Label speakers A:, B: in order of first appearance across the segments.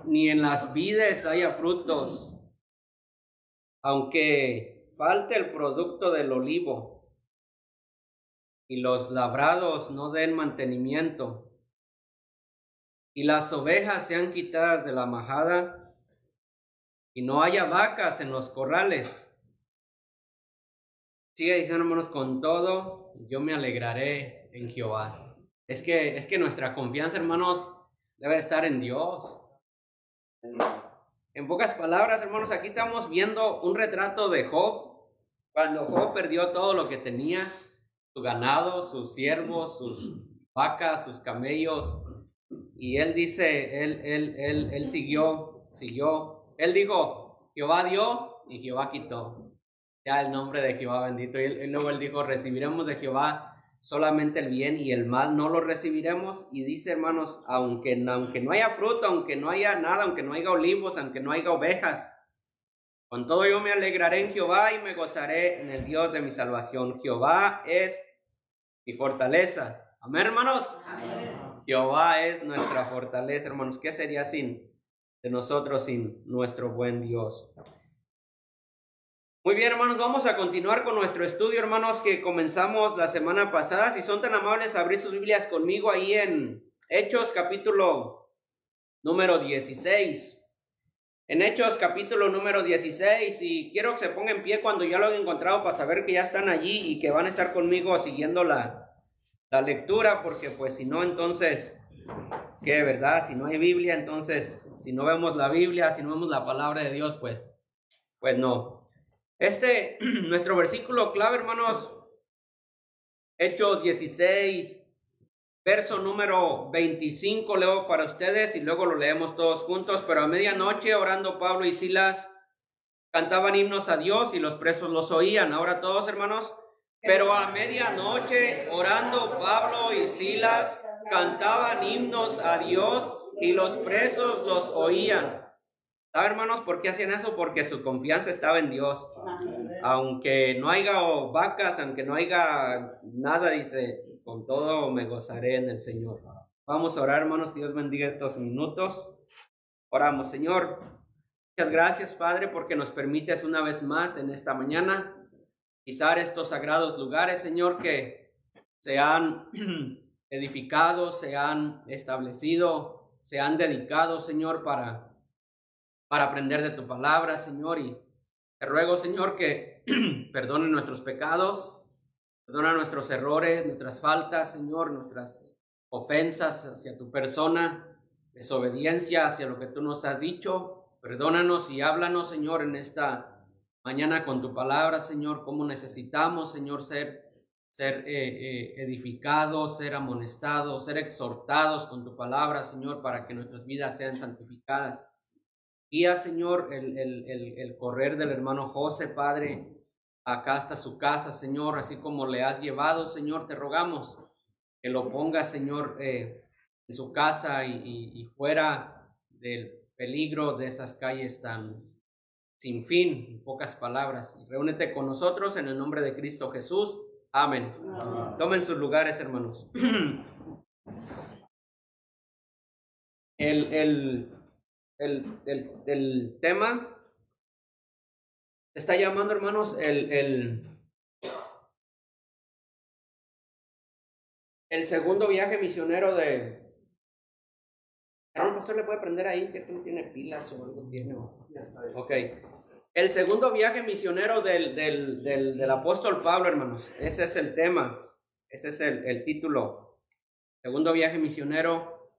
A: ni en las vides haya frutos, aunque falte el producto del olivo y los labrados no den mantenimiento, y las ovejas sean quitadas de la majada, y no haya vacas en los corrales. Sigue diciendo, hermanos, con todo, yo me alegraré en Jehová. Es que nuestra confianza, hermanos, debe estar en Dios. En pocas palabras, hermanos, aquí estamos viendo un retrato de Job, cuando Job perdió todo lo que tenía, su ganado, sus siervos, sus vacas, sus camellos, y él dice, él siguió, él dijo, Jehová dio y Jehová quitó. Ya el nombre de Jehová bendito. Y luego él dijo, recibiremos de Jehová solamente el bien y el mal no lo recibiremos. Y dice, hermanos, aunque no haya fruto, aunque no haya nada, aunque no haya olivos, aunque no haya ovejas, con todo yo me alegraré en Jehová y me gozaré en el Dios de mi salvación. Jehová es mi fortaleza. Amén, hermanos. Amén. Jehová es nuestra fortaleza, hermanos. ¿Qué sería de nosotros sin nuestro buen Dios? Muy bien, hermanos, vamos a continuar con nuestro estudio, hermanos, que comenzamos la semana pasada. Si son tan amables, abrir sus Biblias conmigo ahí en Hechos, capítulo número 16. En Hechos, capítulo número 16, y quiero que se ponga en pie cuando ya lo han encontrado para saber que ya están allí y que van a estar conmigo siguiendo la lectura, porque pues si no, entonces, ¿qué, verdad? Si no hay Biblia, entonces, si no vemos la Biblia, si no vemos la palabra de Dios, pues no. Nuestro versículo clave, hermanos, Hechos 16, verso número 25, leo para ustedes y luego lo leemos todos juntos. Pero a medianoche, orando Pablo y Silas, cantaban himnos a Dios y los presos los oían. Ahora todos, hermanos. Pero a medianoche, orando Pablo y Silas, cantaban himnos a Dios y los presos los oían. ¿Saben, hermanos, por qué hacían eso? Porque su confianza estaba en Dios. Aunque no haya vacas, aunque no haya nada, dice, con todo me gozaré en el Señor. Vamos a orar, hermanos, que Dios bendiga estos minutos. Oramos, Señor. Muchas gracias, Padre, porque nos permites una vez más en esta mañana pisar estos sagrados lugares, Señor, que se han edificado, se han establecido, se han dedicado, Señor, para aprender de tu palabra, Señor, y te ruego, Señor, que perdone nuestros pecados, perdona nuestros errores, nuestras faltas, Señor, nuestras ofensas hacia tu persona, desobediencia hacia lo que tú nos has dicho. Perdónanos y háblanos, Señor, en esta mañana con tu palabra, Señor, cómo necesitamos, Señor, ser edificados, ser amonestados, ser exhortados con tu palabra, Señor, para que nuestras vidas sean santificadas. Guía, Señor, el correr del hermano José, Padre, acá hasta su casa, Señor, así como le has llevado, Señor, te rogamos que lo pongas, Señor, en su casa y fuera del peligro de esas calles tan sin fin, en pocas palabras. Y reúnete con nosotros en el nombre de Cristo Jesús. Amén. Amén. Tomen sus lugares, hermanos. El tema está llamando, hermanos, el segundo viaje misionero de... ¿El pastor le puede prender ahí? Que no tiene pilas o algo tiene. Ok. El segundo viaje misionero del apóstol Pablo, hermanos. Ese es el tema. Ese es el título. Segundo viaje misionero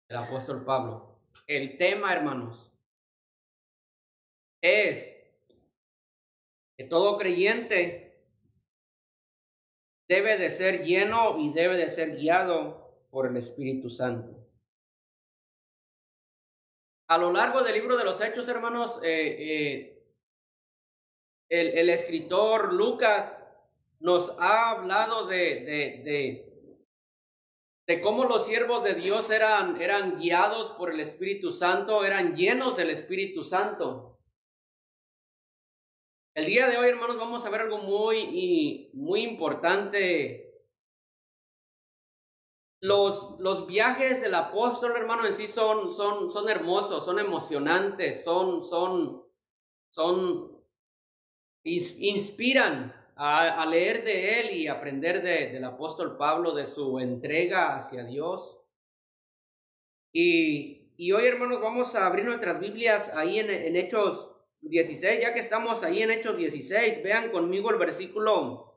A: del apóstol Pablo. El tema, hermanos, es que todo creyente debe de ser lleno y debe de ser guiado por el Espíritu Santo. A lo largo del libro de los Hechos, hermanos, el escritor Lucas nos ha hablado de cómo los siervos de Dios eran guiados por el Espíritu Santo, eran llenos del Espíritu Santo. El día de hoy, hermanos, vamos a ver algo muy importante los viajes del apóstol, hermano, en sí son hermosos, son emocionantes, inspiran a leer de él y aprender del apóstol Pablo, de su entrega hacia Dios. Y hoy, hermanos, vamos a abrir nuestras Biblias ahí en Hechos 16, ya que estamos ahí en Hechos 16, vean conmigo el versículo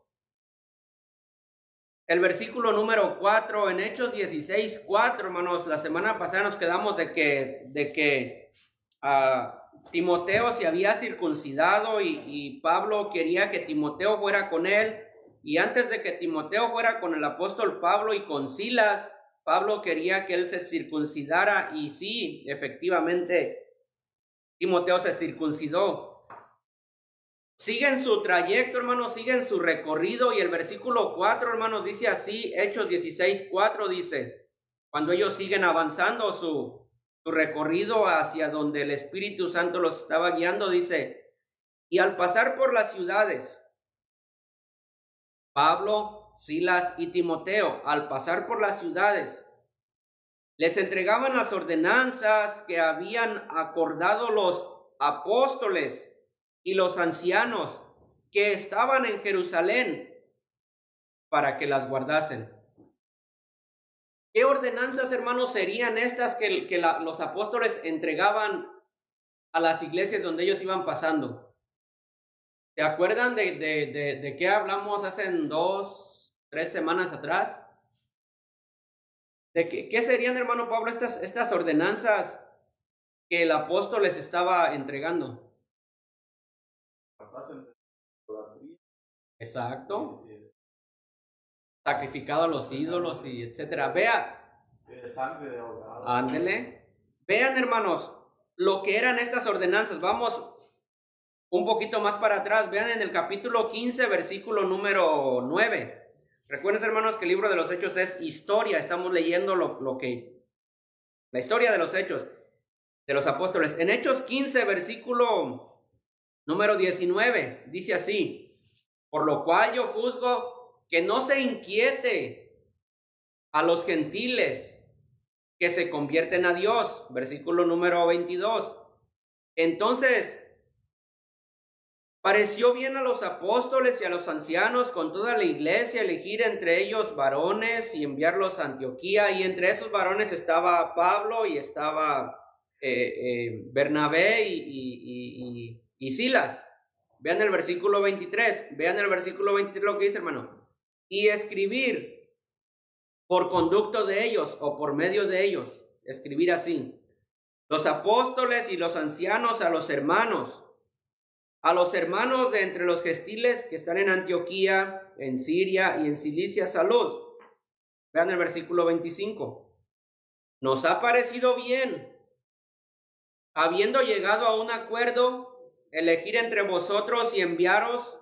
A: número 4, en Hechos 16, 4, hermanos. La semana pasada nos quedamos de que Timoteo se había circuncidado y Pablo quería que Timoteo fuera con él. Y antes de que Timoteo fuera con el apóstol Pablo y con Silas, Pablo quería que él se circuncidara, y sí, efectivamente, Timoteo se circuncidó. Siguen su trayecto, hermanos, siguen su recorrido, y el versículo 4, hermanos, dice así, Hechos 16, 4 dice, cuando ellos siguen avanzando su recorrido hacia donde el Espíritu Santo los estaba guiando, dice, y al pasar por las ciudades, Pablo, Silas y Timoteo, al pasar por las ciudades, les entregaban las ordenanzas que habían acordado los apóstoles y los ancianos que estaban en Jerusalén para que las guardasen. ¿Qué ordenanzas, hermanos, serían estas que los apóstoles entregaban a las iglesias donde ellos iban pasando? ¿Se acuerdan de qué hablamos hace 2, 3 semanas atrás? ¿De qué serían, hermano Pablo, estas ordenanzas que el apóstol les estaba entregando? Exacto. Sacrificado a los ídolos y etcétera. Vea. Ándele. Vean, hermanos, lo que eran estas ordenanzas. Vamos un poquito más para atrás. Vean en el capítulo 15, versículo número 9. Recuerden, hermanos, que el libro de los Hechos es historia. Estamos leyendo la historia de los Hechos de los apóstoles. En Hechos 15, versículo número 19, dice así: por lo cual yo juzgo que no se inquiete a los gentiles que se convierten a Dios. Versículo número 22. Entonces pareció bien a los apóstoles y a los ancianos con toda la iglesia elegir entre ellos varones y enviarlos a Antioquía. Y entre esos varones estaba Pablo y estaba Bernabé y Silas. Vean el versículo 23. Vean el versículo 23 lo que dice, hermano. Y escribir por conducto de ellos o por medio de ellos. Escribir así: los apóstoles y los ancianos a los hermanos de entre los gentiles que están en Antioquía, en Siria y en Cilicia, salud. Vean el versículo 25. Nos ha parecido bien, habiendo llegado a un acuerdo, elegir entre vosotros y enviaros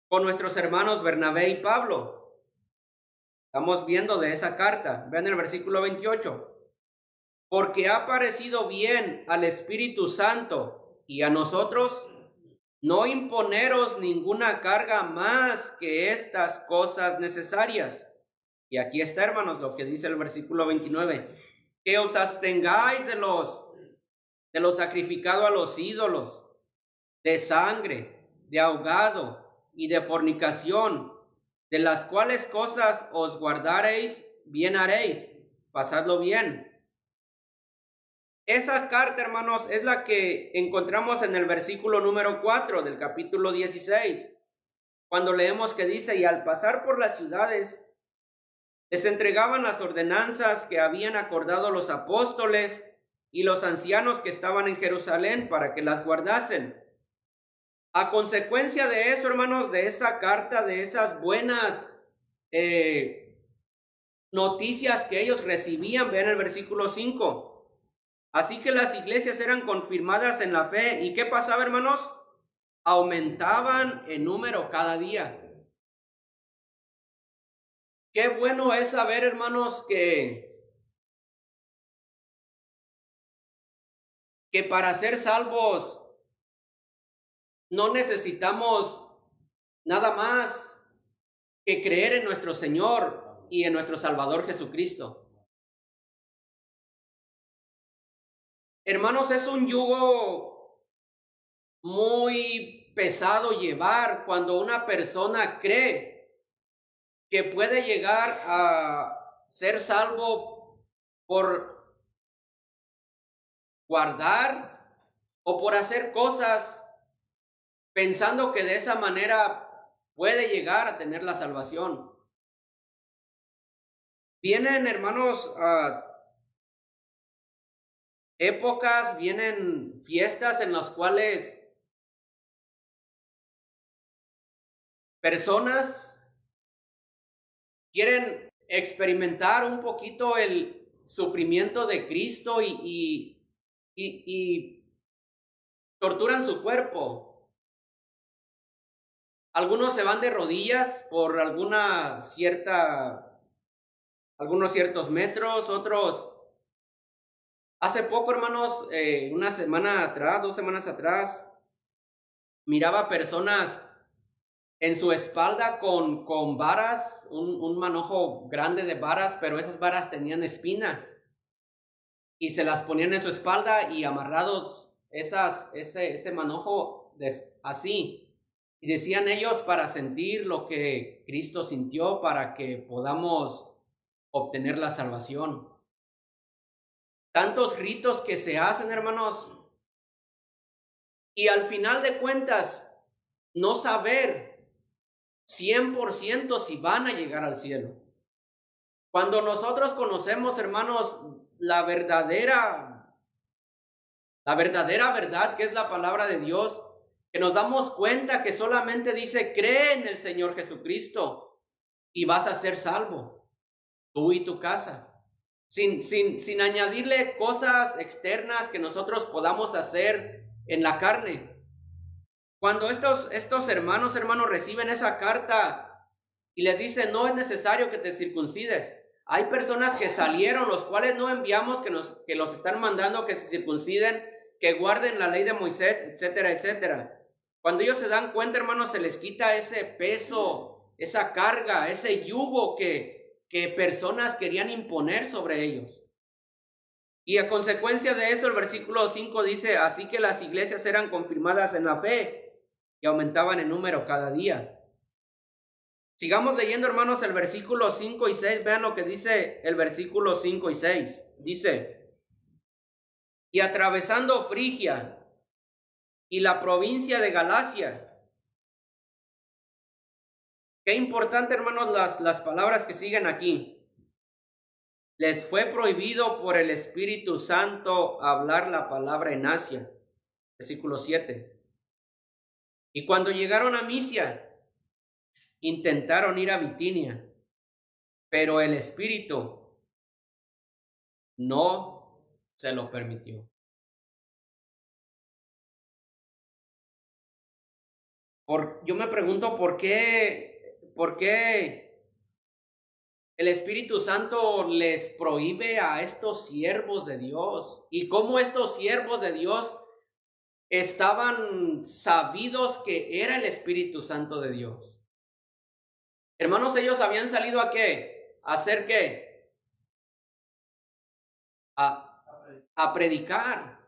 A: con nuestros hermanos Bernabé y Pablo. Estamos viendo de esa carta. Vean el versículo 28. Porque ha parecido bien al Espíritu Santo y a nosotros no imponeros ninguna carga más que estas cosas necesarias. Y aquí está, hermanos, lo que dice el versículo 29. Que os abstengáis de lo sacrificado a los ídolos, de sangre, de ahogado y de fornicación, de las cuales cosas os guardaréis, bien haréis. Pasadlo bien. Esa carta, hermanos, es la que encontramos en el versículo número 4 del capítulo 16, cuando leemos que dice: y al pasar por las ciudades, les entregaban las ordenanzas que habían acordado los apóstoles y los ancianos que estaban en Jerusalén para que las guardasen. A consecuencia de eso, hermanos, de esa carta, de esas buenas noticias que ellos recibían, vean el versículo 5. Así que las iglesias eran confirmadas en la fe. ¿Y qué pasaba, hermanos? Aumentaban en número cada día. Qué bueno es saber, hermanos, que para ser salvos no necesitamos nada más que creer en nuestro Señor y en nuestro Salvador Jesucristo. Hermanos, es un yugo muy pesado llevar cuando una persona cree que puede llegar a ser salvo por guardar o por hacer cosas pensando que de esa manera puede llegar a tener la salvación. Vienen, hermanos, épocas, vienen fiestas en las cuales personas quieren experimentar un poquito el sufrimiento de Cristo y torturan su cuerpo. Algunos se van de rodillas por algunos ciertos metros, otros. Hace poco, hermanos, una semana atrás, 2 semanas atrás, miraba personas en su espalda con varas, un manojo grande de varas, pero esas varas tenían espinas y se las ponían en su espalda y amarrados ese manojo así. Y decían ellos para sentir lo que Cristo sintió para que podamos obtener la salvación. Tantos ritos que se hacen, hermanos, y al final de cuentas no saber 100% si van a llegar al cielo. Cuando nosotros conocemos, hermanos, la verdadera verdad que es la palabra de Dios, que nos damos cuenta que solamente dice, cree en el Señor Jesucristo y vas a ser salvo, tú y tu casa. Sin añadirle cosas externas que nosotros podamos hacer en la carne. Cuando estos hermanos reciben esa carta y les dicen, no es necesario que te circuncides. Hay personas que salieron, los cuales no enviamos, que los están mandando que se circunciden, que guarden la ley de Moisés, etcétera, etcétera. Cuando ellos se dan cuenta, hermanos, se les quita ese peso, esa carga, ese yugo que personas querían imponer sobre ellos. Y a consecuencia de eso, el versículo 5 dice, así que las iglesias eran confirmadas en la fe y aumentaban en número cada día. Sigamos leyendo, hermanos, el versículo 5 y 6. Vean lo que dice el versículo 5 y 6. Dice, y atravesando Frigia y la provincia de Galacia. Qué importante, hermanos, las palabras que siguen aquí. Les fue prohibido por el Espíritu Santo hablar la palabra en Asia. Versículo 7. Y cuando llegaron a Misia, intentaron ir a Bitinia, pero el Espíritu no se lo permitió. Yo me pregunto por qué el Espíritu Santo les prohíbe a estos siervos de Dios, y cómo estos siervos de Dios estaban sabidos que era el Espíritu Santo de Dios. Hermanos, ellos habían salido ¿a qué? ¿A hacer qué? A predicar.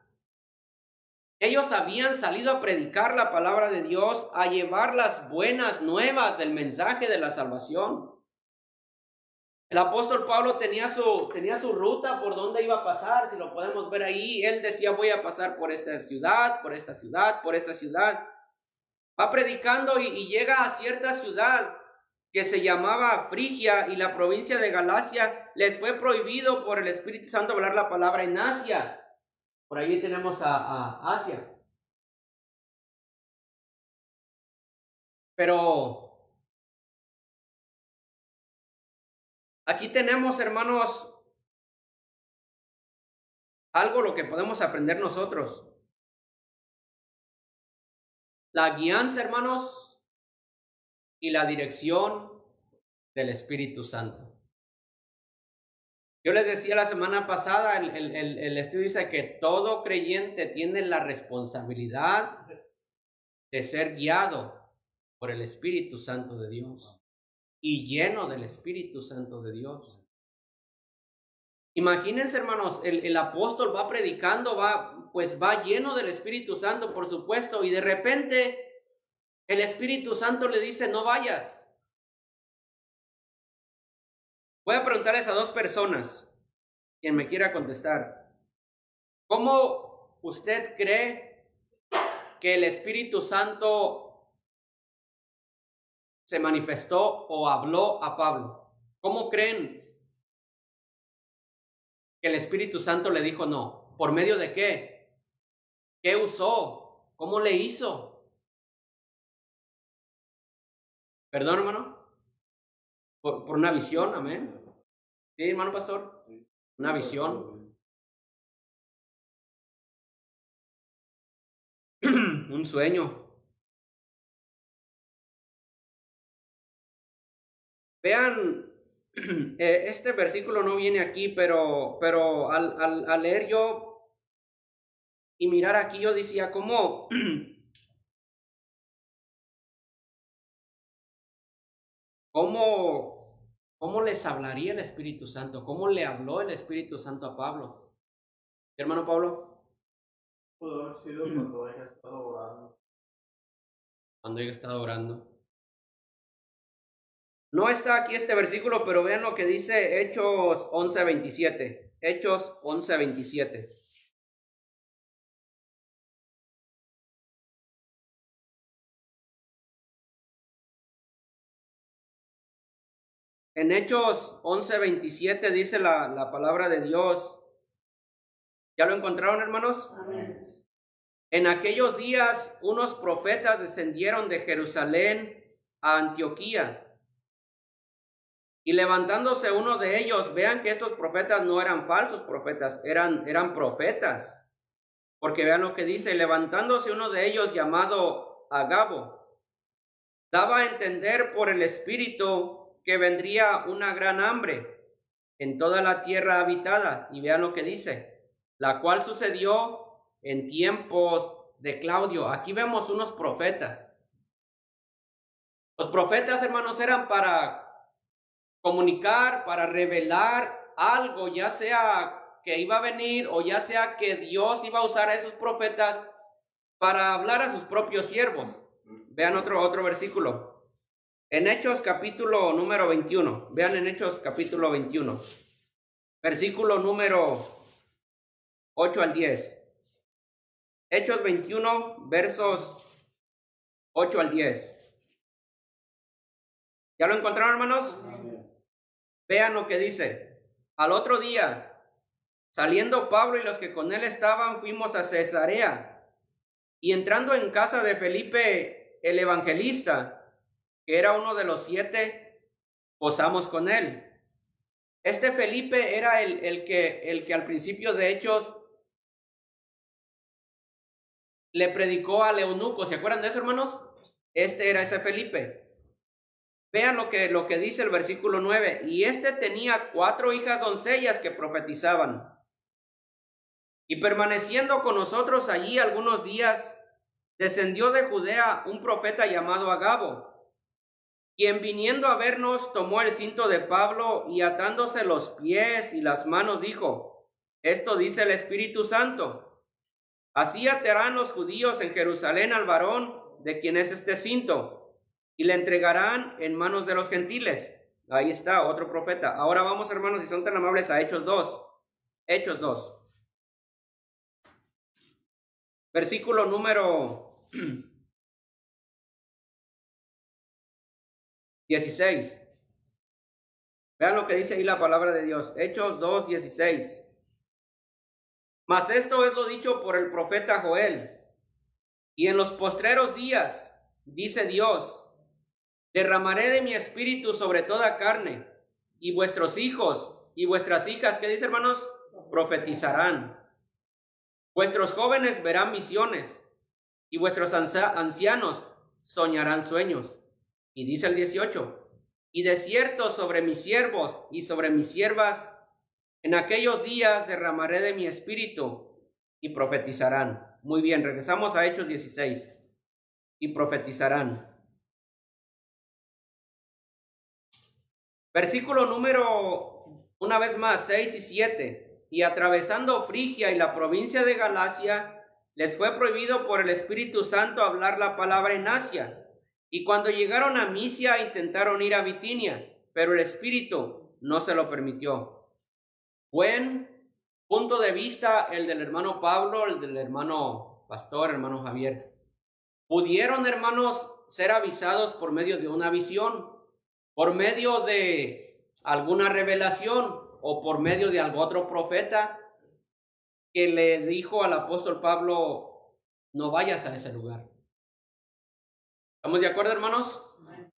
A: Ellos habían salido a predicar la palabra de Dios, a llevar las buenas nuevas del mensaje de la salvación. El apóstol Pablo tenía su ruta por donde iba a pasar, si lo podemos ver ahí. Él decía, voy a pasar por esta ciudad, por esta ciudad, por esta ciudad. Va predicando y llega a cierta ciudad que se llamaba Frigia, y la provincia de Galacia les fue prohibido por el Espíritu Santo hablar la palabra en Asia. Por ahí tenemos a Asia. Pero aquí tenemos, hermanos, algo lo que podemos aprender nosotros. La guianza, hermanos, y la dirección del Espíritu Santo. Yo les decía la semana pasada, el estudio dice que todo creyente tiene la responsabilidad de ser guiado por el Espíritu Santo de Dios. y lleno del Espíritu Santo de Dios. Imagínense, hermanos, el apóstol va predicando, va lleno del Espíritu Santo, por supuesto, y de repente el Espíritu Santo le dice, no vayas. Voy a preguntarles a dos personas, quien me quiera contestar. ¿Cómo usted cree que el Espíritu Santo se manifestó o habló a Pablo? ¿Cómo creen que el Espíritu Santo le dijo no? ¿Por medio de qué? ¿Qué usó? ¿Cómo le hizo? ¿Perdón, hermano? Por una visión, amén. ¿Sí, hermano pastor? Una visión. Un sueño. Vean, este versículo no viene aquí, pero al leer yo y mirar aquí, yo decía, ¿cómo les hablaría el Espíritu Santo? ¿Cómo le habló el Espíritu Santo a Pablo? Hermano Pablo.
B: Pudo haber sido cuando haya estado orando.
A: Cuando haya estado orando. No está aquí este versículo, pero vean lo que dice Hechos 11:27. Hechos 11:27. En Hechos 11:27 dice la palabra de Dios. ¿Ya lo encontraron, hermanos?
B: Amén.
A: En aquellos días unos profetas descendieron de Jerusalén a Antioquía. Y levantándose uno de ellos, vean que estos profetas no eran falsos profetas, eran profetas. Porque vean lo que dice, levantándose uno de ellos llamado Agabo, daba a entender por el Espíritu que vendría una gran hambre en toda la tierra habitada. Y vean lo que dice, la cual sucedió en tiempos de Claudio. Aquí vemos unos profetas. Los profetas, hermanos, eran para comunicar, para revelar algo, ya sea que iba a venir o ya sea que Dios iba a usar a esos profetas para hablar a sus propios siervos. Vean otro versículo. En Hechos capítulo número 21. Vean en Hechos capítulo 21. Versículo número 8 al 10. Hechos 21, versos 8 al 10. ¿Ya lo encontraron, hermanos? Vean lo que dice. Al otro día, saliendo Pablo y los que con él estaban, fuimos a Cesarea. Y entrando en casa de Felipe el evangelista, que era uno de los 7, posamos con él. Este Felipe era el que al principio de Hechos le predicó al eunuco. ¿Se acuerdan de eso, hermanos? Este era ese Felipe. Vean lo que dice el versículo 9. Y este tenía 4 hijas doncellas que profetizaban. Y permaneciendo con nosotros allí algunos días, descendió de Judea un profeta llamado Agabo, quien viniendo a vernos tomó el cinto de Pablo y atándose los pies y las manos dijo, esto dice el Espíritu Santo, así atarán los judíos en Jerusalén al varón de quien es este cinto, y le entregarán en manos de los gentiles. Ahí está, otro profeta. Ahora vamos, hermanos, si son tan amables, a Hechos 2. Hechos 2. Versículo número 16. Vean lo que dice ahí la palabra de Dios. Hechos 2:16. Mas esto es lo dicho por el profeta Joel. Y en los postreros días, dice Dios, derramaré de mi espíritu sobre toda carne, y vuestros hijos y vuestras hijas, ¿qué dice, hermanos? Profetizarán. Vuestros jóvenes verán visiones, y vuestros ancianos soñarán sueños. Y dice el 18, y de cierto sobre mis siervos y sobre mis siervas, en aquellos días derramaré de mi espíritu, y profetizarán. Muy bien, regresamos a Hechos 16. Y profetizarán. Versículo número, una vez más, 6 y 7. Y atravesando Frigia y la provincia de Galacia, les fue prohibido por el Espíritu Santo hablar la palabra en Asia. Y cuando llegaron a Misia, intentaron ir a Bitinia, pero el Espíritu no se lo permitió. Buen punto de vista el del hermano Pablo, el del hermano pastor, hermano Javier. Pudieron, hermanos, ser avisados por medio de una visión, por medio de alguna revelación o por medio de algún otro profeta que le dijo al apóstol Pablo, no vayas a ese lugar. ¿Estamos de acuerdo, hermanos?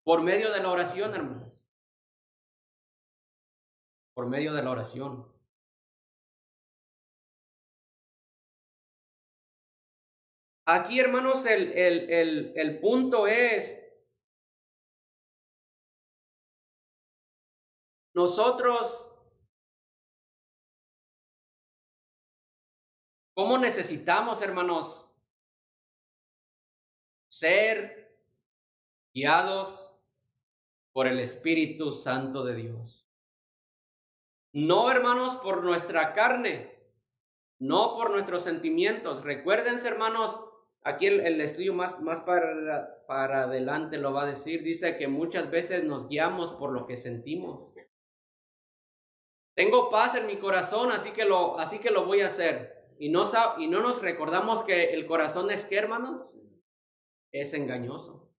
A: Por medio de la oración, hermanos. Por medio de la oración. Aquí, hermanos, el punto es, nosotros, ¿cómo necesitamos, hermanos, ser guiados por el Espíritu Santo de Dios? No, hermanos, por nuestra carne, no por nuestros sentimientos. Recuérdense, hermanos, aquí el estudio más para adelante lo va a decir. Dice que muchas veces nos guiamos por lo que sentimos. Tengo paz en mi corazón, así que lo voy a hacer. Y no nos recordamos que el corazón es, ¿qué, hermanos? Es engañoso.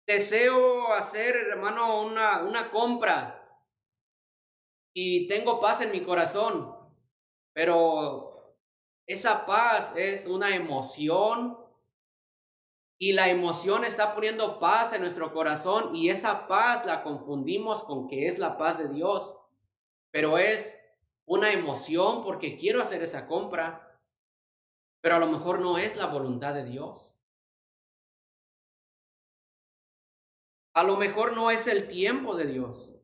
A: Deseo hacer, hermano, una compra y tengo paz en mi corazón, pero esa paz es una emoción y la emoción está poniendo paz en nuestro corazón y esa paz la confundimos con que es la paz de Dios, pero es una emoción porque quiero hacer esa compra, pero a lo mejor no es la voluntad de Dios. A lo mejor no es el tiempo de Dios.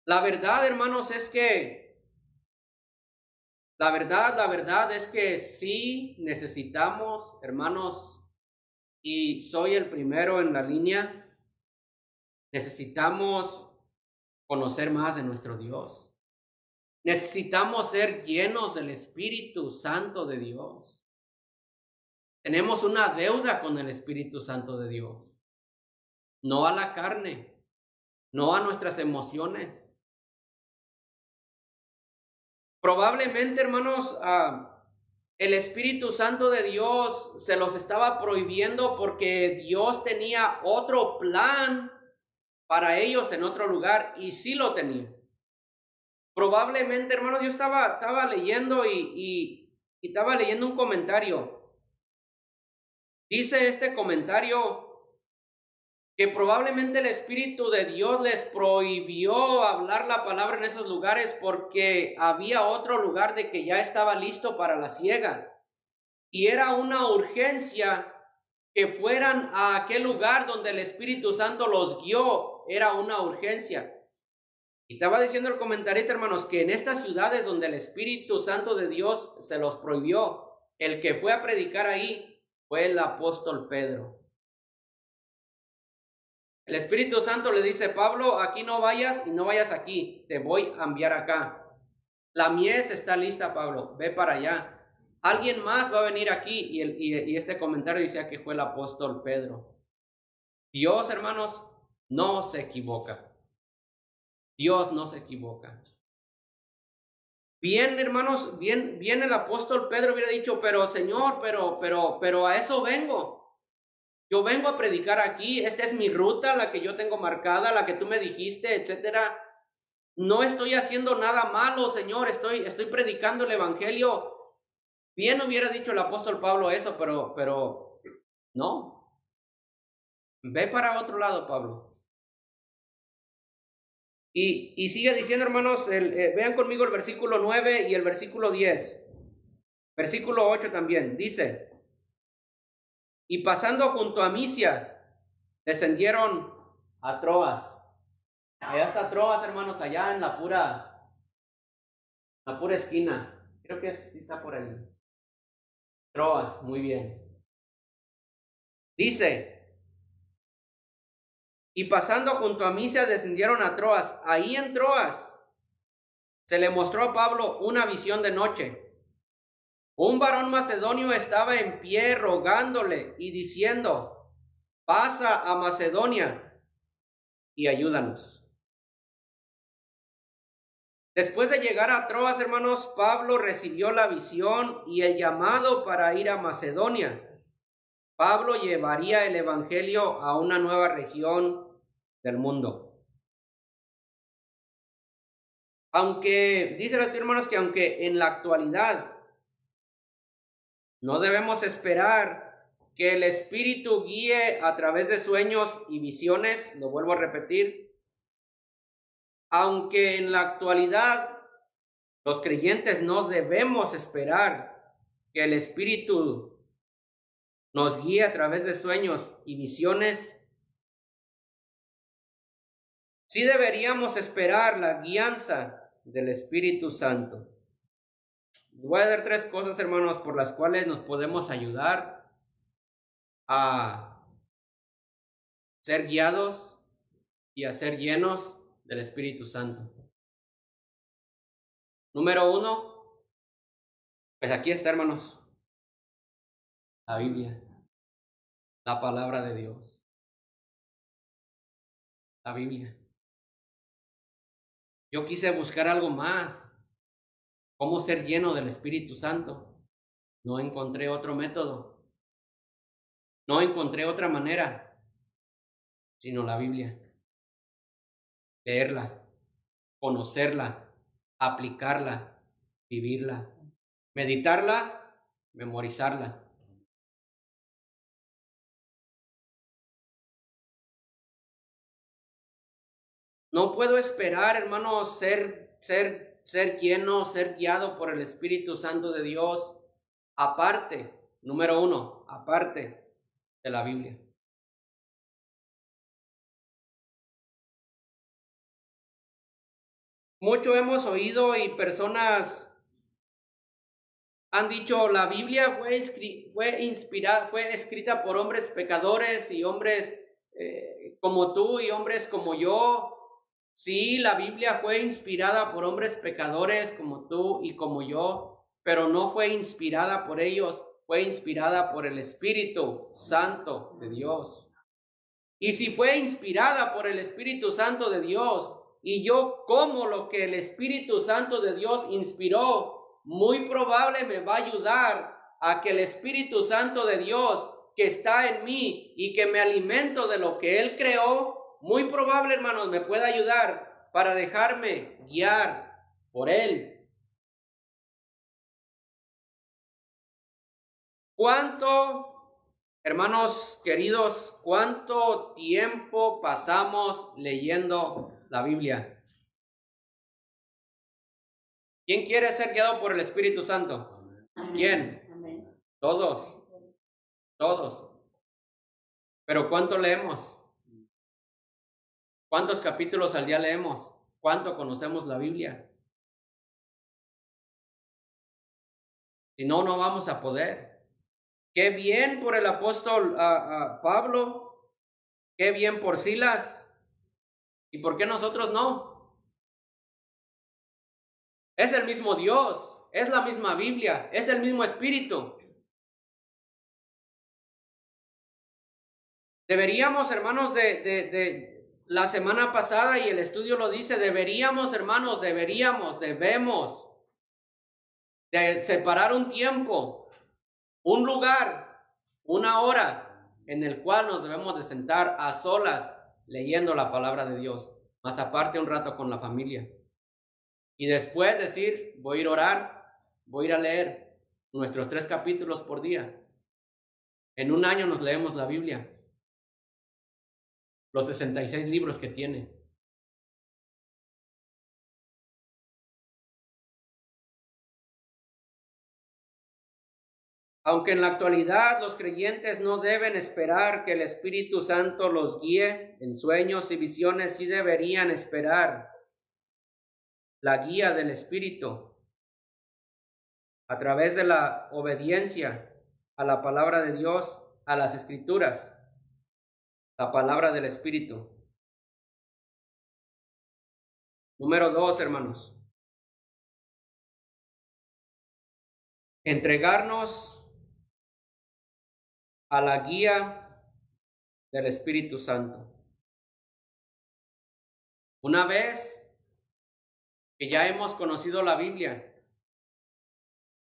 A: La verdad, hermanos, es que la verdad es que sí necesitamos, hermanos, y soy el primero en la línea, necesitamos conocer más de nuestro Dios. Necesitamos ser llenos del Espíritu Santo de Dios. Tenemos una deuda con el Espíritu Santo de Dios. No a la carne, no a nuestras emociones. Probablemente, hermanos, el Espíritu Santo de Dios se los estaba prohibiendo porque Dios tenía otro plan para ellos en otro lugar y sí lo tenía. Probablemente, hermanos, yo estaba leyendo y estaba leyendo un comentario. Dice este comentario que probablemente el Espíritu de Dios les prohibió hablar la palabra en esos lugares porque había otro lugar de que ya estaba listo para la siega. Y era una urgencia que fueran a aquel lugar donde el Espíritu Santo los guió. Era una urgencia. Y estaba diciendo el comentarista, hermanos, que en estas ciudades donde el Espíritu Santo de Dios se los prohibió, el que fue a predicar ahí fue el apóstol Pedro. El Espíritu Santo le dice, Pablo, aquí no vayas y no vayas aquí, te voy a enviar acá. La mies está lista, Pablo, ve para allá. Alguien más va a venir aquí y este comentario decía que fue el apóstol Pedro. Dios, hermanos, no se equivoca. Dios no se equivoca. Bien, hermanos, bien el apóstol Pedro hubiera dicho, pero Señor, pero a eso vengo. Yo vengo a predicar aquí, esta es mi ruta, la que yo tengo marcada, la que tú me dijiste, etcétera. No estoy haciendo nada malo, Señor, estoy predicando el evangelio. Bien hubiera dicho el apóstol Pablo eso, pero no. Ve para otro lado, Pablo. Y sigue diciendo, hermanos, vean conmigo el versículo 9 y el versículo 10. Versículo 8 también, dice, y pasando junto a Misia, descendieron a Troas. Allá está Troas, hermanos, allá en la pura esquina. Creo que sí está por ahí. Troas, muy bien. Dice, y pasando junto a Misia descendieron a Troas. Ahí en Troas se le mostró a Pablo una visión de noche. Un varón macedonio estaba en pie rogándole y diciendo, pasa a Macedonia y ayúdanos. Después de llegar a Troas, hermanos, Pablo recibió la visión y el llamado para ir a Macedonia. Pablo llevaría el evangelio a una nueva región del mundo. Aunque, dice los hermanos, que aunque en la actualidad no debemos esperar que el Espíritu guíe a través de sueños y visiones, lo vuelvo a repetir, aunque en la actualidad los creyentes no debemos esperar que el Espíritu nos guíe a través de sueños y visiones, sí deberíamos esperar la guianza del Espíritu Santo. Les voy a dar 3 cosas, hermanos, por las cuales nos podemos ayudar a ser guiados y a ser llenos del Espíritu Santo. Número 1, pues aquí está, hermanos, la Biblia, la palabra de Dios, la Biblia. Yo quise buscar algo más, cómo ser lleno del Espíritu Santo. No encontré otro método, no encontré otra manera, sino la Biblia. Leerla, conocerla, aplicarla, vivirla, meditarla, memorizarla. No puedo esperar, hermanos, ser lleno, ser guiado por el Espíritu Santo de Dios, aparte, número 1, aparte de la Biblia. Mucho hemos oído y personas han dicho, la Biblia fue escrita por hombres pecadores y hombres como tú y hombres como yo. Sí, la Biblia fue inspirada por hombres pecadores como tú y como yo, pero no fue inspirada por ellos, fue inspirada por el Espíritu Santo de Dios. Y si fue inspirada por el Espíritu Santo de Dios, y yo como lo que el Espíritu Santo de Dios inspiró, muy probable me va a ayudar a que el Espíritu Santo de Dios que está en mí y que me alimento de lo que Él creó, muy probable, hermanos, me pueda ayudar para dejarme guiar por Él. ¿Cuánto, hermanos queridos, cuánto tiempo pasamos leyendo la Biblia? ¿Quién quiere ser guiado por el Espíritu Santo? ¿Quién? Amén. Todos. Pero ¿cuánto leemos? ¿Cuántos capítulos al día leemos? ¿Cuánto conocemos la Biblia? Si no, no vamos a poder. Qué bien por el apóstol Pablo, qué bien por Silas. ¿Y por qué nosotros no? Es el mismo Dios, es la misma Biblia, es el mismo Espíritu. Deberíamos, hermanos, de la semana pasada, y el estudio lo dice, debemos de separar un tiempo, un lugar, una hora en el cual nos debemos de sentar a solas leyendo la palabra de Dios, más aparte un rato con la familia. Y después decir, voy a ir a orar, voy a ir a leer nuestros 3 capítulos por día. En un año nos leemos la Biblia, los 66 libros que tiene. Aunque en la actualidad los creyentes no deben esperar que el Espíritu Santo los guíe en sueños y visiones, sí deberían esperar la guía del Espíritu. a través de la obediencia a la palabra de Dios, a las Escrituras, la palabra del Espíritu. Número 2, hermanos. Entregarnos a la guía del Espíritu Santo. Una vez que ya hemos conocido la Biblia,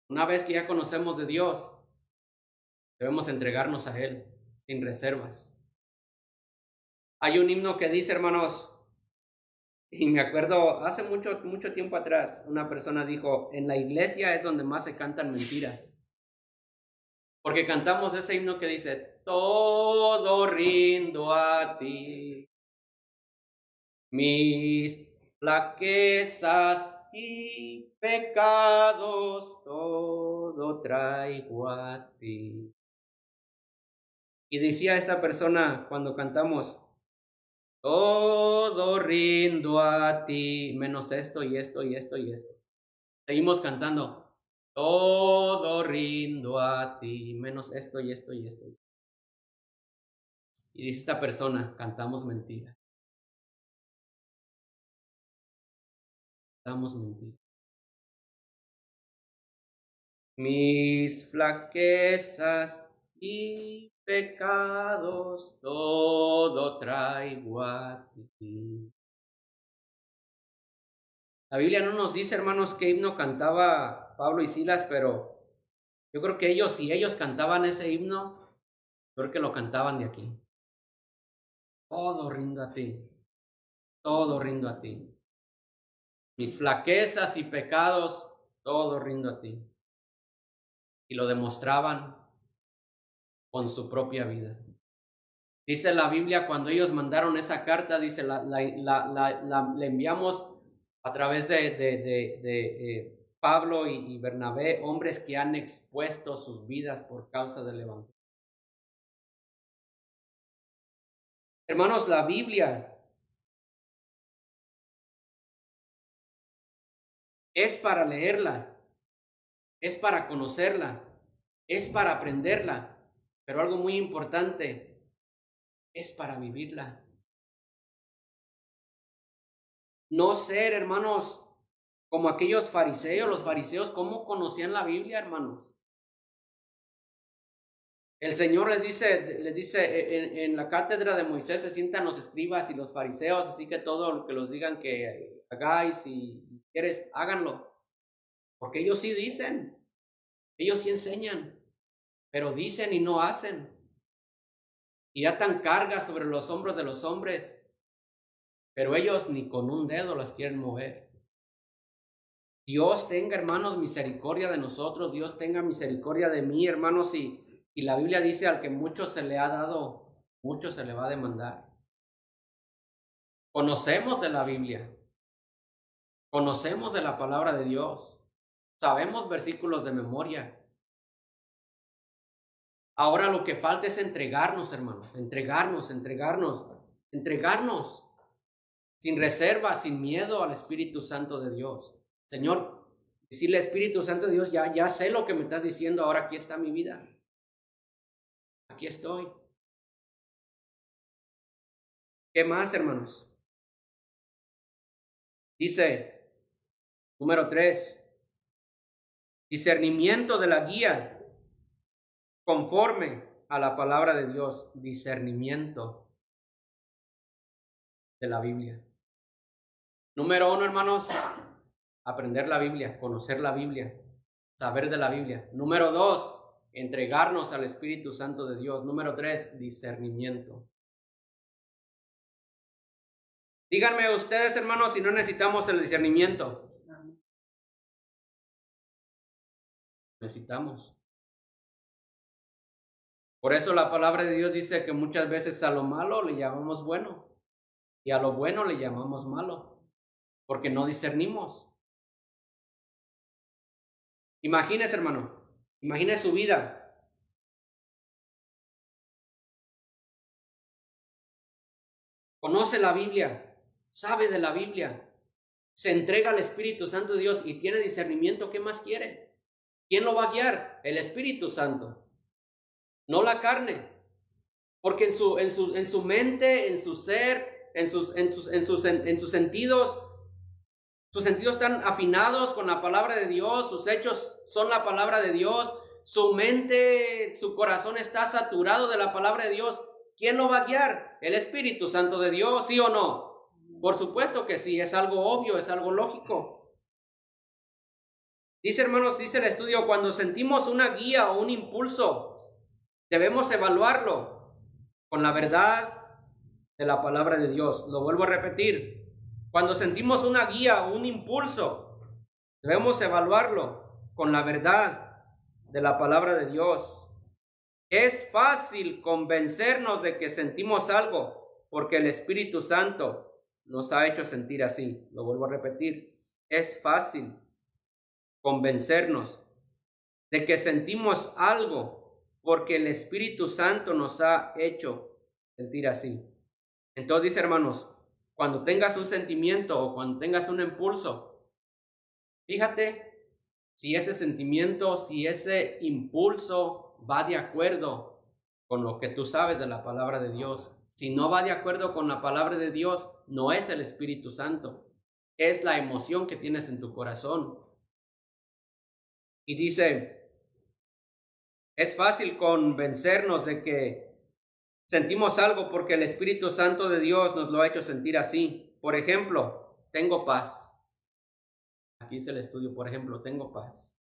A: una vez que ya conocemos de Dios, debemos entregarnos a Él sin reservas. Hay un himno que dice, hermanos, y me acuerdo hace mucho tiempo atrás, una persona dijo, en la iglesia es donde más se cantan mentiras. Porque cantamos ese himno que dice, todo rindo a ti, mis flaquezas y pecados, todo traigo a ti. Y decía esta persona cuando cantamos, todo rindo a ti, menos esto y esto y esto y esto. Seguimos cantando, todo rindo a ti, menos esto y esto y esto. Y dice esta persona, cantamos mentira. Cantamos mentira. Mis flaquezas y pecados, todo traigo a ti. La Biblia no nos dice, hermanos, qué himno cantaba Pablo y Silas, pero yo creo que si ellos cantaban ese himno, creo que lo cantaban de aquí. Todo rindo a ti, todo rindo a ti. Mis flaquezas y pecados, todo rindo a ti. Y lo demostraban con su propia vida. Dice la Biblia, cuando ellos mandaron esa carta, dice, la enviamos a través de Pablo y Bernabé, hombres que han expuesto sus vidas por causa del Evangelio. Hermanos, la Biblia es para leerla, es para conocerla, es para aprenderla, pero algo muy importante, es para vivirla. No ser, hermanos, como aquellos fariseos. Los fariseos, ¿cómo conocían la Biblia, hermanos? El Señor les dice en la cátedra de Moisés se sientan los escribas y los fariseos, así que todo lo que los digan que hagáis y quieres, háganlo. Porque ellos sí dicen, ellos sí enseñan, pero dicen y no hacen. Y atan cargas sobre los hombros de los hombres, pero ellos ni con un dedo las quieren mover. Dios tenga, hermanos, misericordia de nosotros, Dios tenga misericordia de mí, hermanos, y la Biblia dice, al que mucho se le ha dado, mucho se le va a demandar. Conocemos de la Biblia, conocemos de la palabra de Dios, sabemos versículos de memoria. Ahora lo que falta es entregarnos, hermanos, entregarnos, sin reserva, sin miedo al Espíritu Santo de Dios. Señor, decirle Espíritu Santo de Dios, ya sé lo que me estás diciendo, ahora aquí está mi vida. Aquí estoy. ¿Qué más, hermanos? Dice, número 3, discernimiento de la guía conforme a la palabra de Dios, discernimiento de la Biblia. Número 1, hermanos, aprender la Biblia, conocer la Biblia, saber de la Biblia. Número 2, entregarnos al Espíritu Santo de Dios. Número 3, discernimiento. Díganme ustedes, hermanos, si no necesitamos el discernimiento. Necesitamos. Por eso la palabra de Dios dice que muchas veces a lo malo le llamamos bueno y a lo bueno le llamamos malo, porque no discernimos. Imagínese, hermano, imagine su vida. Conoce la Biblia, sabe de la Biblia, se entrega al Espíritu Santo de Dios y tiene discernimiento. ¿Qué más quiere? ¿Quién lo va a guiar? El Espíritu Santo, no la carne. Porque en su mente, en su ser, en sus sentidos, sus sentidos están afinados con la palabra de Dios, sus hechos son la palabra de Dios, su mente, su corazón está saturado de la palabra de Dios. ¿Quién lo va a guiar? El Espíritu Santo de Dios, ¿sí o no? Por supuesto que sí, es algo obvio, es algo lógico. Dice, hermanos, dice el estudio, cuando sentimos una guía o un impulso, debemos evaluarlo con la verdad de la palabra de Dios. Lo vuelvo a repetir. Cuando sentimos una guía o un impulso, debemos evaluarlo con la verdad de la palabra de Dios. Es fácil convencernos de que sentimos algo porque el Espíritu Santo nos ha hecho sentir así. Lo vuelvo a repetir. Es fácil convencernos de que sentimos algo porque el Espíritu Santo nos ha hecho sentir así. Entonces dice, hermanos, cuando tengas un sentimiento o cuando tengas un impulso, fíjate si ese sentimiento, si ese impulso va de acuerdo con lo que tú sabes de la palabra de Dios. Si no va de acuerdo con la palabra de Dios, no es el Espíritu Santo, es la emoción que tienes en tu corazón. Y dice, es fácil convencernos de que sentimos algo porque el Espíritu Santo de Dios nos lo ha hecho sentir así. Por ejemplo, tengo paz. Aquí es el estudio, por ejemplo, tengo paz.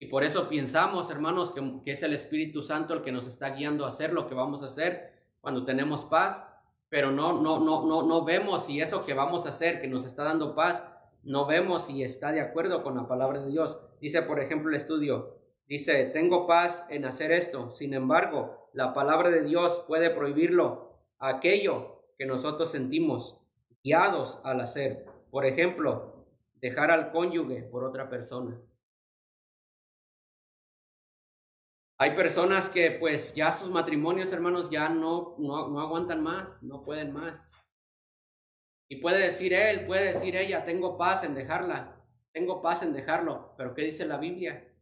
A: Y por eso pensamos, hermanos, que es el Espíritu Santo el que nos está guiando a hacer lo que vamos a hacer cuando tenemos paz, pero no vemos si eso que vamos a hacer, que nos está dando paz, no vemos si está de acuerdo con la palabra de Dios. Dice, por ejemplo, el estudio, dice, tengo paz en hacer esto. Sin embargo, la palabra de Dios puede prohibirlo, aquello que nosotros sentimos guiados al hacer. Por ejemplo, dejar al cónyuge por otra persona. Hay personas que pues ya sus matrimonios, hermanos, ya no aguantan más, no pueden más. Y puede decir él, puede decir ella, tengo paz en dejarla, tengo paz en dejarlo. Pero ¿qué dice la Biblia?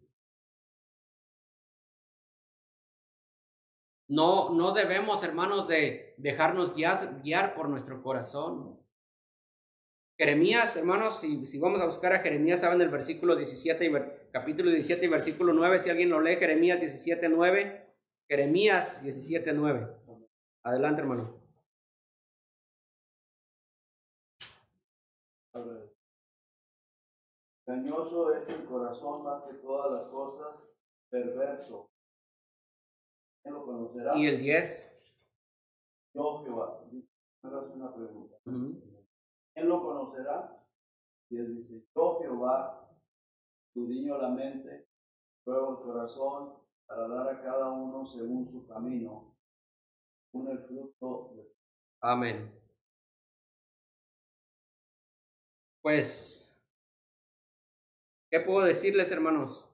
A: No debemos, hermanos, de dejarnos guiar por nuestro corazón. Jeremías, hermanos, si vamos a buscar a Jeremías, saben el versículo 17, capítulo 17 y versículo 9, si alguien lo lee, Jeremías 17, 9, Jeremías 17, 9. Adelante, hermano.
B: Engañoso es el corazón más que todas las cosas, perverso. ¿Quién lo conocerá?
A: Y el 10.
B: Yo, Jehová. Pero es una pregunta. ¿Quién lo conocerá? Y él dice, yo, Jehová, escudriño la mente, pruebo el corazón, para dar a cada uno según su camino, según el fruto de...
A: Amén. Pues, ¿qué puedo decirles, hermanos?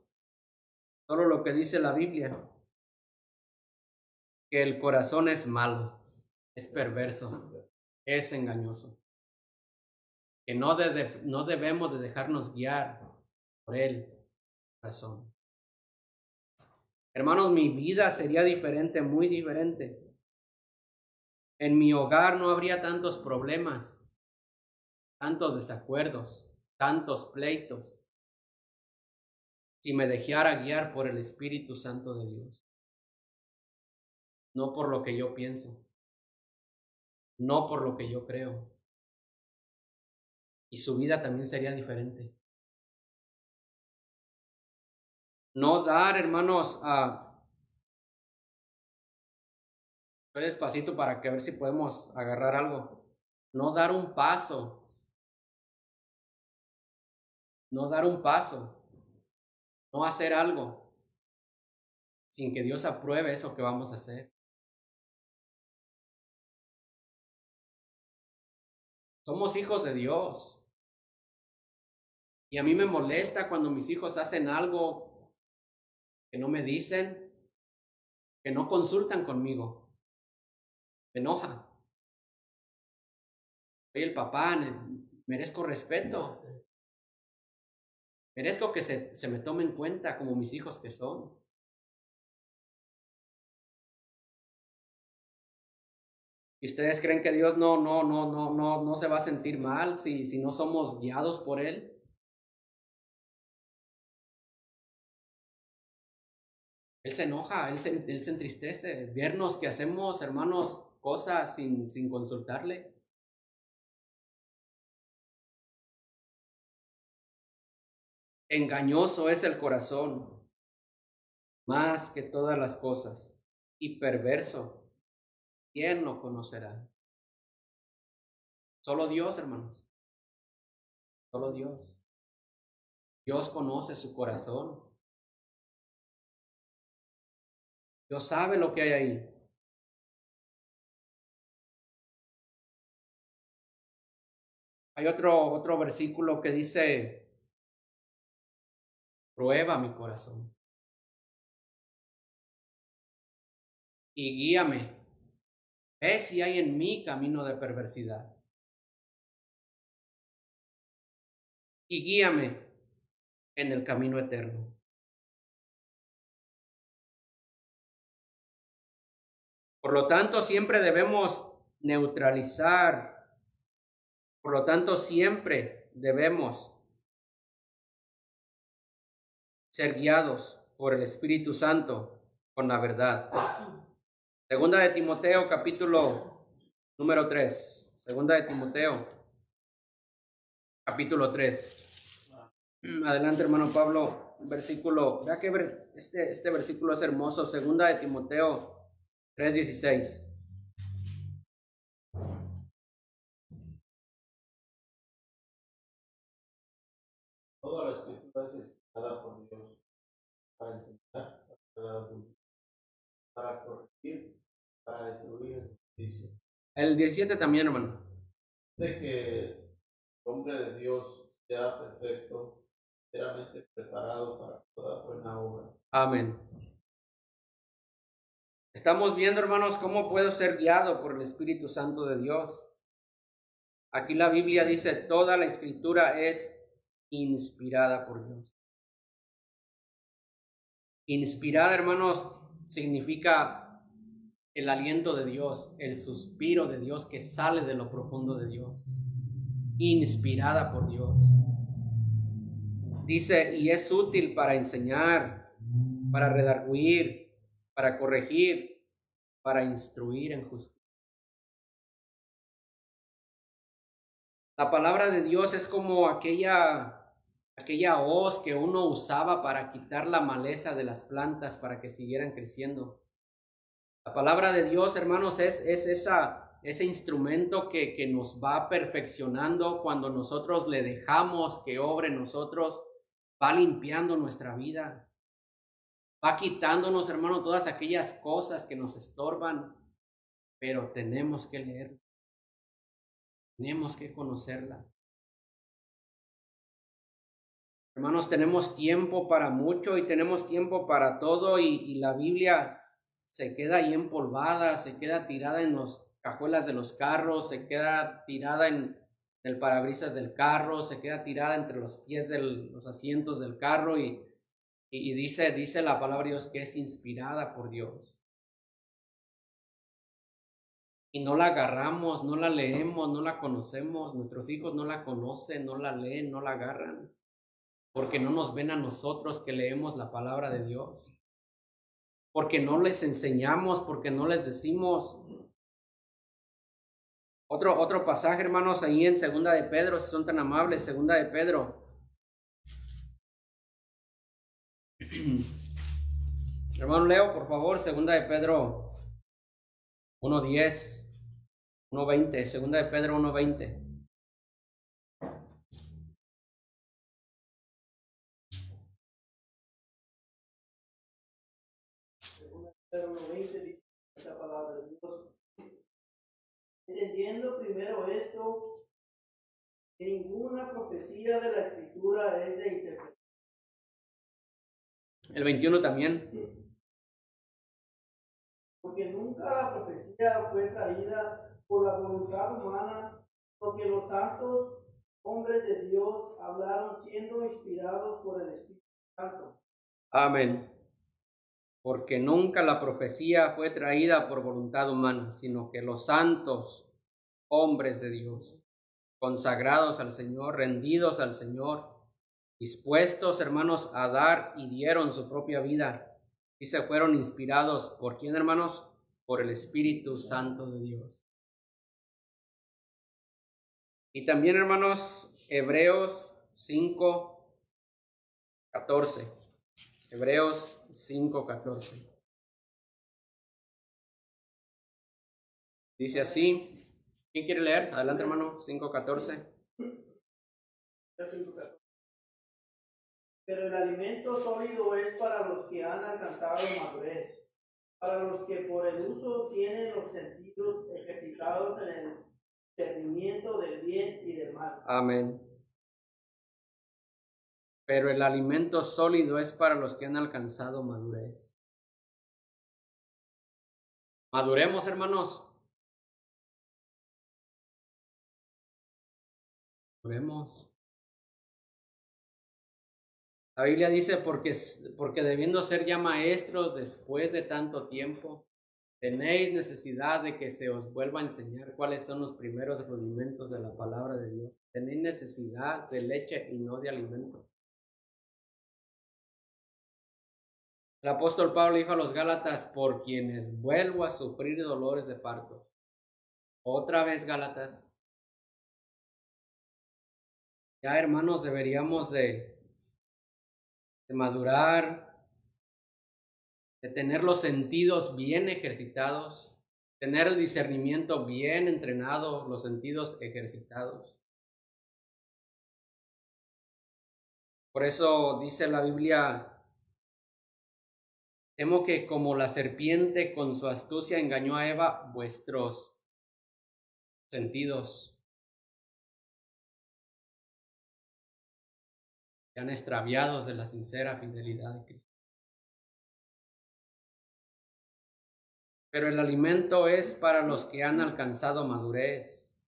A: Solo lo que dice la Biblia, que el corazón es malo, es perverso, es engañoso, que no debemos de dejarnos guiar por el corazón. Hermanos, mi vida sería diferente, muy diferente. En mi hogar no habría tantos problemas, tantos desacuerdos, tantos pleitos, si me dejara guiar por el Espíritu Santo de Dios. No por lo que yo pienso, no por lo que yo creo. Y su vida también sería diferente. No dar, hermanos, fue despacito para que a ver si podemos agarrar algo. No dar un paso. No dar un paso. No hacer algo sin que Dios apruebe eso que vamos a hacer. Somos hijos de Dios. Y a mí me molesta cuando mis hijos hacen algo que no me dicen, que no consultan conmigo. Me enoja. Soy el papá, merezco respeto. Merezco que se me tome en cuenta como mis hijos que son. ¿Y ustedes creen que Dios no se va a sentir mal si no somos guiados por Él? Él se enoja, él se entristece. Vernos que hacemos, hermanos, cosas sin consultarle. Engañoso es el corazón, más que todas las cosas, y perverso. ¿Quién lo conocerá? Solo Dios, hermanos. Solo Dios. Dios conoce su corazón. Dios sabe lo que hay ahí. Hay otro versículo que dice, prueba mi corazón y guíame. Ve si hay en mí camino de perversidad. Y guíame en el camino eterno. Por lo tanto, siempre debemos neutralizar. Por lo tanto, siempre debemos ser guiados por el Espíritu Santo con la verdad. Segunda de Timoteo, capítulo número 3. Segunda de Timoteo, capítulo 3. Adelante, hermano Pablo, versículo, vea que este versículo es hermoso. Segunda de Timoteo 3:16.
B: Toda la escritura es inspirada por Dios para enseñar, para corregir, para destruir el justicia.
A: El 17 también, hermano.
B: De que el hombre de Dios sea perfecto, enteramente preparado para toda buena obra.
A: Amén. Estamos viendo, hermanos, cómo puedo ser guiado por el Espíritu Santo de Dios. Aquí la Biblia dice, toda la escritura es inspirada por Dios. Inspirada, hermanos, significa el aliento de Dios, el suspiro de Dios que sale de lo profundo de Dios. Inspirada por Dios. Dice, y es útil para enseñar, para redarguir, para corregir, para instruir en justicia. La palabra de Dios es como aquella hoz que uno usaba para quitar la maleza de las plantas para que siguieran creciendo. La palabra de Dios, hermanos, es ese instrumento que nos va perfeccionando cuando nosotros le dejamos que obre en nosotros, va limpiando nuestra vida, va quitándonos, hermano, todas aquellas cosas que nos estorban, pero tenemos que leer, tenemos que conocerla. Hermanos, tenemos tiempo para mucho y tenemos tiempo para todo y la Biblia se queda ahí empolvada, se queda tirada en las cajuelas de los carros, se queda tirada en el parabrisas del carro, se queda tirada entre los pies de los asientos del carro y dice la palabra de Dios que es inspirada por Dios. Y no la agarramos, no la leemos, no la conocemos, nuestros hijos no la conocen, no la leen, no la agarran. Porque no nos ven a nosotros que leemos la palabra de Dios, porque no les enseñamos, porque no les decimos. Otro pasaje, hermanos, ahí en Segunda de Pedro, si son tan amables, Segunda de Pedro. Hermano Leo, por favor, Segunda de Pedro 1:10, 1:20, Segunda de Pedro 1:20.
C: Pero 1:20 dice esta palabra de Dios. Entendiendo primero esto, que ninguna profecía de la Escritura es de interpretación.
A: El 21 también.
C: Porque nunca la profecía fue traída por la voluntad humana, porque los santos hombres de Dios hablaron siendo inspirados por el Espíritu Santo.
A: Amén. Porque nunca la profecía fue traída por voluntad humana, sino que los santos hombres de Dios, consagrados al Señor, rendidos al Señor, dispuestos, hermanos, a dar y dieron su propia vida, y se fueron inspirados, ¿por quién, hermanos? Por el Espíritu Santo de Dios. Y también, hermanos, Hebreos 5:14. Hebreos 5:14. Dice así. ¿Quién quiere leer? Adelante, hermano. 5:14.
C: Pero el alimento sólido es para los que han alcanzado madurez, para los que por el uso tienen los sentidos ejercitados en el discernimiento del bien y del mal.
A: Amén. Pero el alimento sólido es para los que han alcanzado madurez. Maduremos, hermanos. Maduremos. La Biblia dice, porque debiendo ser ya maestros después de tanto tiempo, tenéis necesidad de que se os vuelva a enseñar cuáles son los primeros rudimentos de la palabra de Dios. Tenéis necesidad de leche y no de alimento. El apóstol Pablo dijo a los Gálatas, por quienes vuelvo a sufrir dolores de parto. Otra vez, Gálatas. Ya, hermanos, deberíamos de madurar, de tener los sentidos bien ejercitados, tener el discernimiento bien entrenado, los sentidos ejercitados. Por eso dice la Biblia, temo que como la serpiente con su astucia engañó a Eva, vuestros sentidos sean extraviados de la sincera fidelidad de Cristo. Pero el alimento es para los que han alcanzado madurez,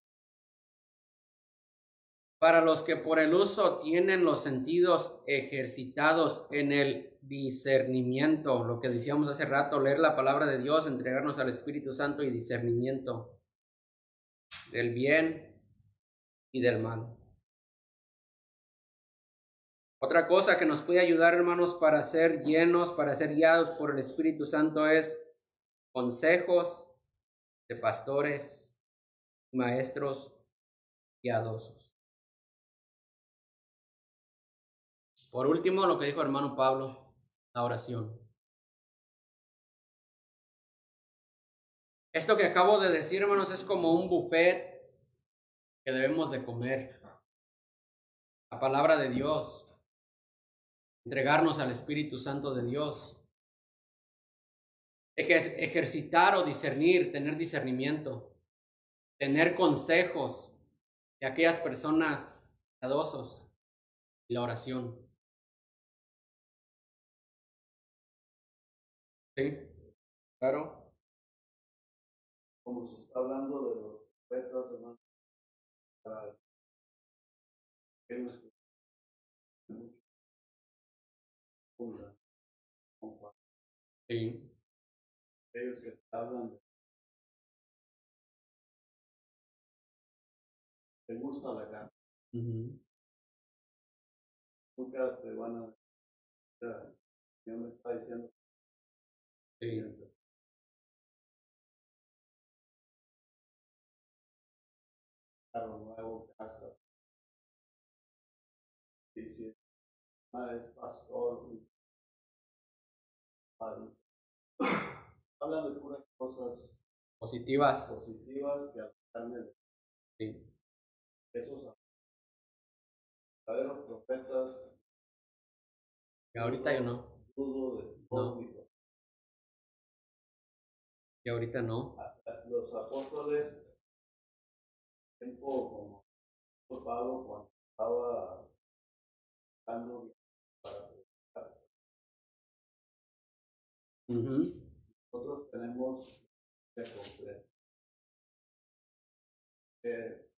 A: para los que por el uso tienen los sentidos ejercitados en el discernimiento, lo que decíamos hace rato, leer la palabra de Dios, entregarnos al Espíritu Santo y discernimiento del bien y del mal. Otra cosa que nos puede ayudar, hermanos, para ser llenos, para ser guiados por el Espíritu Santo es consejos de pastores, maestros piadosos. Por último, lo que dijo el hermano Pablo, la oración. Esto que acabo de decir, hermanos, es como un buffet que debemos de comer. La palabra de Dios, entregarnos al Espíritu Santo de Dios, ejercitar o discernir, tener discernimiento, tener consejos de aquellas personas piadosos y la oración. Sí, claro.
B: Como se está hablando de los profetas, hermano, para que nuestro
A: Sí.
B: ellos que hablan, te gusta la carne, nunca te van a decir, Dios me está diciendo,
A: Sí.
B: carro nuevo, casa, y si es pastor, hablan de puras cosas
A: Positivas.
B: positivas que a la carne,
A: Sí.
B: esos verdaderos profetas,
A: Y ahorita yo no.
B: dudo de todo mi corazón.
A: Y ahorita no.
B: Los apóstoles, tiempo como Pablo, cuando estaba buscando para predicar, nosotros tenemos que comprender que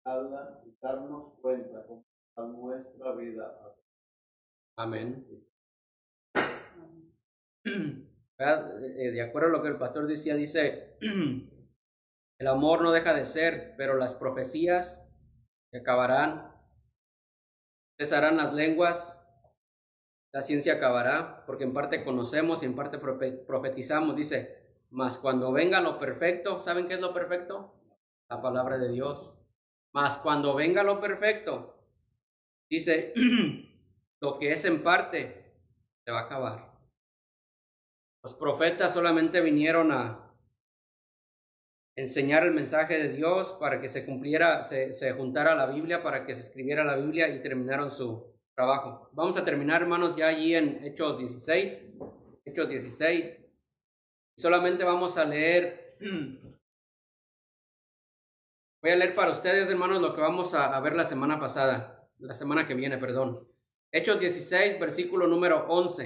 B: darnos cuenta cómo está nuestra vida.
A: Amén. De acuerdo a lo que el pastor decía, dice, el amor no deja de ser, pero las profecías se acabarán, cesarán las lenguas, la ciencia acabará, porque en parte conocemos y en parte profetizamos. Dice, mas cuando venga lo perfecto, ¿saben qué es lo perfecto? La palabra de Dios. Mas cuando venga lo perfecto, dice, lo que es en parte se va a acabar. Los profetas solamente vinieron a enseñar el mensaje de Dios para que se cumpliera, se juntara la Biblia, para que se escribiera la Biblia, y terminaron su trabajo. Vamos a terminar, hermanos, ya allí en Hechos 16. Hechos 16. Solamente vamos a leer. Voy a leer para ustedes, hermanos, lo que vamos a ver la semana que viene, perdón. Hechos 16, versículo número 11.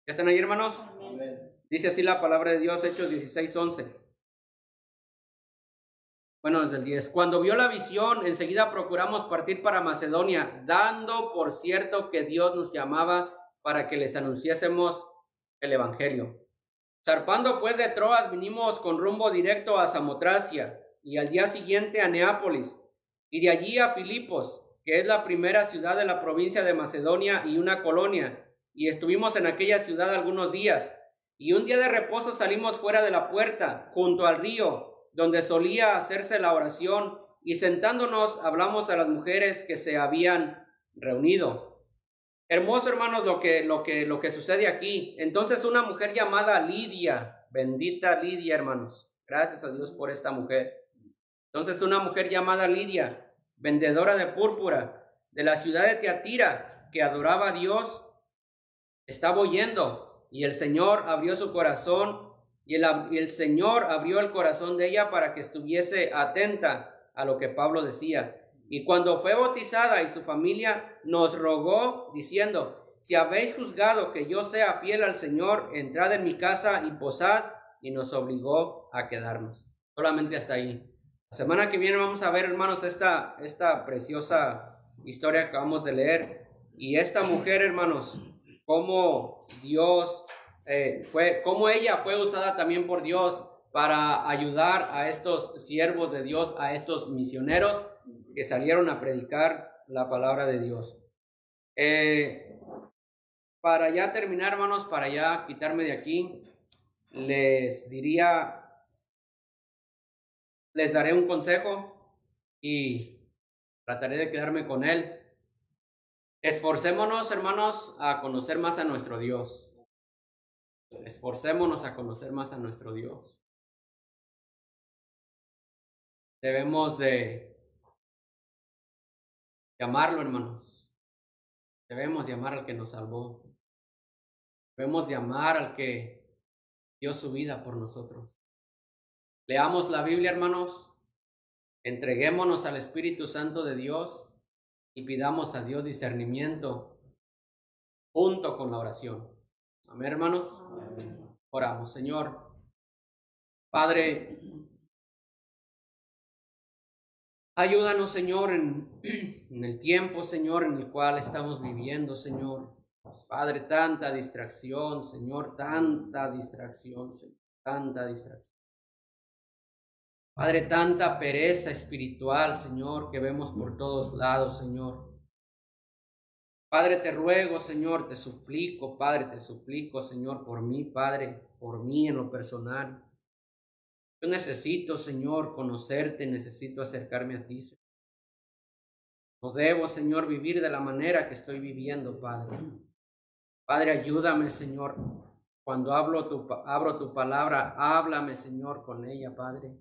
A: ¿Ya están ahí, hermanos?
B: Amén.
A: Dice así la palabra de Dios, Hechos 16, 11. Bueno, desde el 10. Cuando vio la visión, enseguida procuramos partir para Macedonia, dando por cierto que Dios nos llamaba para que les anunciásemos el evangelio. Zarpando pues de Troas, vinimos con rumbo directo a Samotracia, y al día siguiente a Neápolis, y de allí a Filipos, que es la primera ciudad de la provincia de Macedonia y una colonia, y estuvimos en aquella ciudad algunos días. Y un día de reposo salimos fuera de la puerta, junto al río, donde solía hacerse la oración, y sentándonos hablamos a las mujeres que se habían reunido. Hermoso, hermanos, lo que sucede aquí. Entonces una mujer llamada Lidia, bendita Lidia, hermanos, gracias a Dios por esta mujer. Entonces una mujer llamada Lidia, vendedora de púrpura, de la ciudad de Tiatira, que adoraba a Dios, estaba oyendo, y el Señor abrió su corazón, y el Señor abrió el corazón de ella para que estuviese atenta a lo que Pablo decía. Y cuando fue bautizada y su familia, nos rogó diciendo, si habéis juzgado que yo sea fiel al Señor, entrad en mi casa y posad, y nos obligó a quedarnos. Solamente hasta ahí. La semana que viene vamos a ver, hermanos, esta preciosa historia que acabamos de leer. Y esta mujer, hermanos, cómo Dios cómo ella fue usada también por Dios para ayudar a estos siervos de Dios, a estos misioneros que salieron a predicar la palabra de Dios. Para ya terminar, hermanos, para ya quitarme de aquí, les daré un consejo y trataré de quedarme con él. Esforcémonos, hermanos, a conocer más a nuestro Dios. Esforcémonos a conocer más a nuestro Dios. Debemos de llamarlo, hermanos. Debemos llamar al que nos salvó. Debemos llamar al que dio su vida por nosotros. Leamos la Biblia, hermanos. Entreguémonos al Espíritu Santo de Dios y pidamos a Dios discernimiento junto con la oración. Amén, hermanos. Amén. Oramos, Señor. Padre, ayúdanos, Señor, en el tiempo, Señor, en el cual estamos viviendo, Señor. Padre, tanta distracción, Señor, tanta distracción, Señor, tanta distracción. Padre, tanta pereza espiritual, Señor, que vemos por todos lados, Señor. Padre, te ruego, Señor, te suplico, Padre, te suplico, Señor, por mí, Padre, por mí en lo personal. Yo necesito, Señor, conocerte, necesito acercarme a ti, Señor. No debo, Señor, vivir de la manera que estoy viviendo, Padre. Padre, ayúdame, Señor. Cuando abro tu palabra, háblame, Señor, con ella, Padre.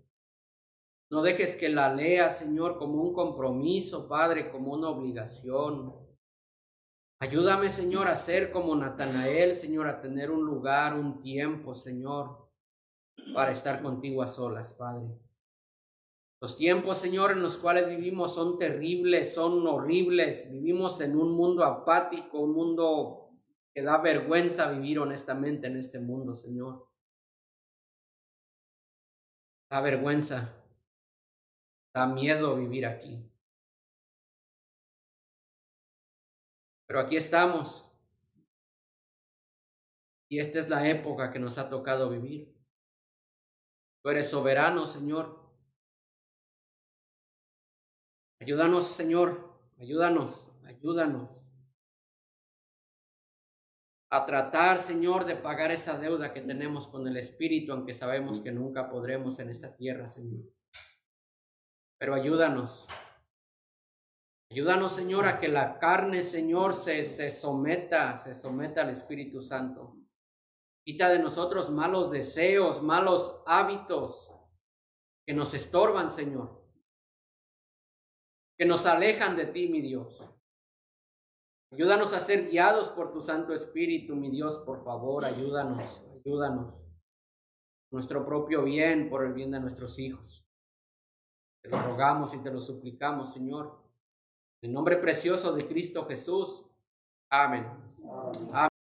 A: No dejes que la lea, Señor, como un compromiso, Padre, como una obligación. Ayúdame, Señor, a ser como Natanael, Señor, a tener un lugar, un tiempo, Señor, para estar contigo a solas, Padre. Los tiempos, Señor, en los cuales vivimos son terribles, son horribles. Vivimos en un mundo apático, un mundo que da vergüenza vivir honestamente en este mundo, Señor. Da vergüenza, da miedo vivir aquí. Pero aquí estamos. Y esta es la época que nos ha tocado vivir. Tú eres soberano, Señor. Ayúdanos, Señor. Ayúdanos a tratar, Señor, de pagar esa deuda que tenemos con el Espíritu, aunque sabemos que nunca podremos en esta tierra, Señor. Pero ayúdanos. Ayúdanos, Señor, a que la carne, Señor, se someta al Espíritu Santo. Quita de nosotros malos deseos, malos hábitos que nos estorban, Señor, que nos alejan de ti, mi Dios. Ayúdanos a ser guiados por tu Santo Espíritu, mi Dios, por favor, ayúdanos. Nuestro propio bien, por el bien de nuestros hijos. Te lo rogamos y te lo suplicamos, Señor. En el nombre precioso de Cristo Jesús. Amén. Amén.